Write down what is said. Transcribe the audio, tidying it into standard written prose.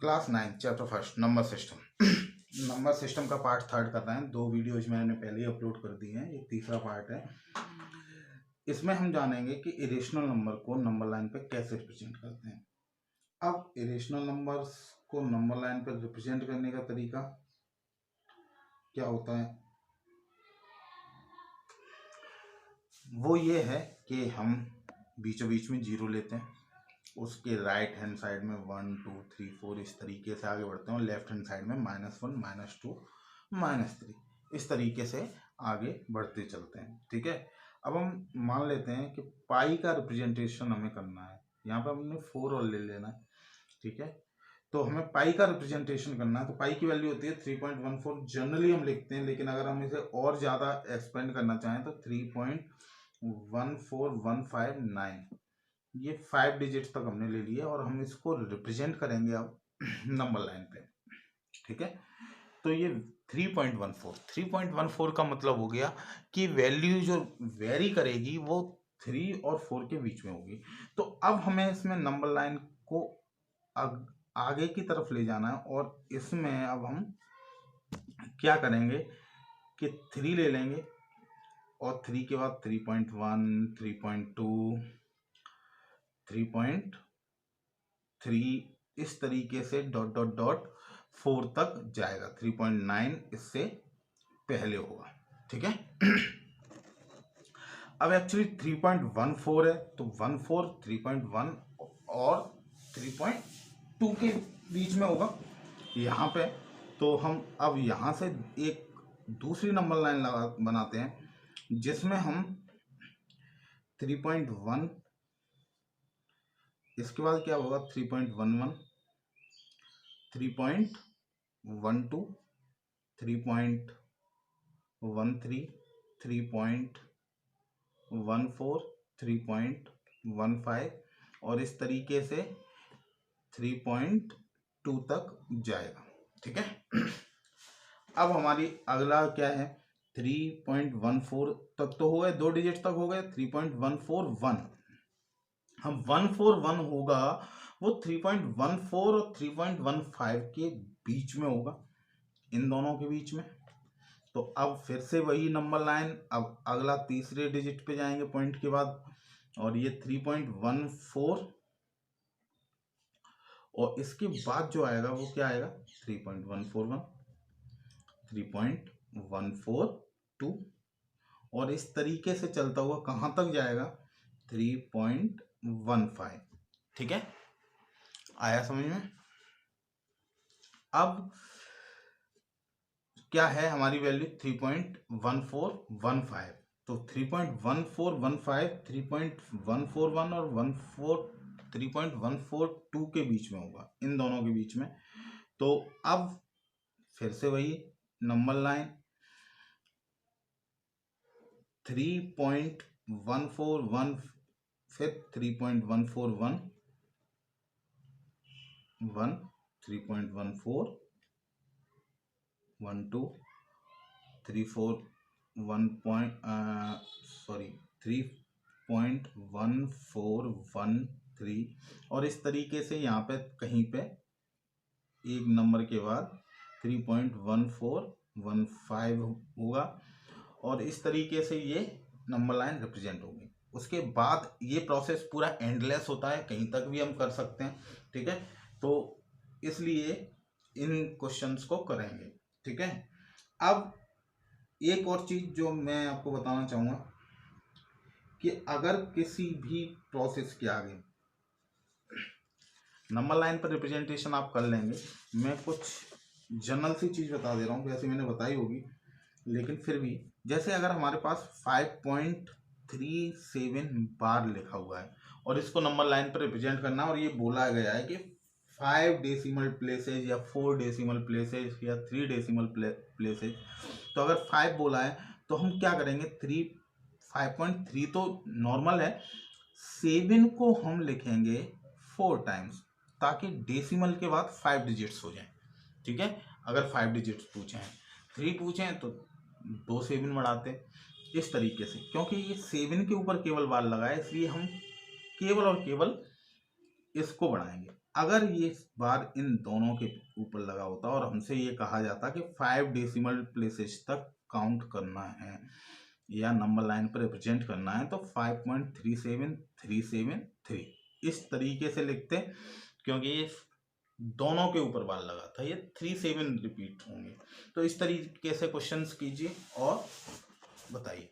Class 9 chapter first number system number system का part third कर रहे हैं। 2 वीडियोज मैंने पहले ही अपलोड कर दिए हैं, ये तीसरा पार्ट है। इसमें हम जानेंगे कि इरेशनल नंबर को नंबर लाइन पे कैसे रिप्रेजेंट करते हैं। अब इरेशनल नंबर्स को नंबर लाइन पर रिप्रेजेंट करने का तरीका क्या होता है, वो ये है कि हम बीचों बीच में जीरो लेते हैं, उसके राइट हैंड साइड में 1 2 3 4 इस तरीके से आगे बढ़ते हैं और लेफ्ट हैंड साइड में -1 -2 -3 इस तरीके से आगे बढ़ते चलते हैं। ठीक है, अब हम मान लेते हैं कि पाई का रिप्रेजेंटेशन हमें करना है। यहाँ पे हमने 4 और ले लेना है। ठीक है, तो हमें पाई का रिप्रेजेंटेशन करना है, तो पाई की वैल्यू होती है 3.14 जनरली हम लिखते हैं, लेकिन अगर हम इसे और ज़्यादा एक्सपेंड करना चाहें तो 3.14159 ये 5 डिजिट तक हमने ले लिया और हम इसको रिप्रेजेंट करेंगे अब नंबर लाइन पे। ठीक है, तो ये 3.14 का मतलब हो गया कि वैल्यू जो वेरी करेगी वो 3 और 4 के बीच में होगी। तो अब हमें इसमें नंबर लाइन को आगे की तरफ ले जाना है और इसमें अब हम क्या करेंगे कि 3 ले लेंगे और 3 के बाद 3.1 3.2 3.3 इस तरीके से डॉट डॉट डॉट 4 तक जाएगा। 3.9 इससे पहले होगा। ठीक है, अब एक्चुअली 3.14 है तो 14 3.1 और 3.2 के बीच में होगा यहाँ पे। तो हम अब यहाँ से एक दूसरी नंबर लाइन बनाते हैं जिसमें हम 3.1, इसके बाद क्या होगा 3.11 3.12 3.13 3.14 3.15 और इस तरीके से 3.2 तक जाएगा। ठीक है, अब हमारी अगला क्या है 3.14 तक तो हो गए, 2 डिजिट तक हो गए। 3.141 हम 141 होगा वो 3.14 और 3.15 के बीच में होगा, इन दोनों के बीच में। तो अब फिर से वही नंबर लाइन, अब अगला तीसरे डिजिट पे जाएंगे पॉइंट के बाद और ये 3.14 और इसके बाद जो आएगा वो क्या आएगा 3.141 3.142 और इस तरीके से चलता हुआ कहाँ तक जाएगा 3.15। ठीक है, आया समझ में। अब क्या है हमारी वैल्यू 3.1415, तो 3.1415 3.141 और 3.142 के बीच में होगा, इन दोनों के बीच में। तो अब फिर से वही नंबर लाइन 3.141 फिर 3.141 1 3.14 1 2 3 4 3.1413 और इस तरीके से यहाँ पे कहीं पे एक नंबर के बाद 3.1415 होगा और इस तरीके से ये नंबर लाइन रिप्रेजेंट होगी। उसके बाद ये प्रोसेस पूरा एंडलेस होता है, कहीं तक भी हम कर सकते हैं। ठीक है, तो इसलिए इन क्वेश्चंस को करेंगे। ठीक है, अब एक और चीज जो मैं आपको बताना चाहूँगा कि अगर किसी भी प्रोसेस के आगे नंबर लाइन पर रिप्रेजेंटेशन आप कर लेंगे, मैं कुछ जनरल सी चीज़ बता दे रहा हूँ, वैसे मैंने बताई होगी लेकिन फिर भी, जैसे अगर हमारे पास 5.37 बार लिखा हुआ है और इसको नंबर लाइन पर रिप्रेजेंट करना और ये बोला गया है कि 5 डेसिमल प्लेसेज या 4 डेसिमल प्लेसेज या 3 डेसिमल प्लेसेज, तो अगर 5 बोला है तो हम क्या करेंगे 5.3 तो नॉर्मल है, 7 को हम लिखेंगे 4 टाइम्स ताकि डेसिमल के बाद 5 डिजिट्स हो जाए। ठीक है, अगर 5 डिजिट्स पूछे हैं, 3 पूछे हैं तो 2 7 बढ़ाते इस तरीके से, क्योंकि ये 7 के ऊपर केवल बार लगा है इसलिए हम केवल और केवल इसको बढ़ाएंगे। अगर ये बार इन दोनों के ऊपर लगा होता और हमसे ये कहा जाता कि 5 डेसिमल प्लेसेस तक काउंट करना है या नंबर लाइन पर रिप्रेजेंट करना है, तो 5.37373 इस तरीके से लिखते, क्योंकि ये दोनों के ऊपर बार लगा था, ये 37 रिपीट होंगे। तो इस तरीके से क्वेश्चंस कीजिए और बताइए।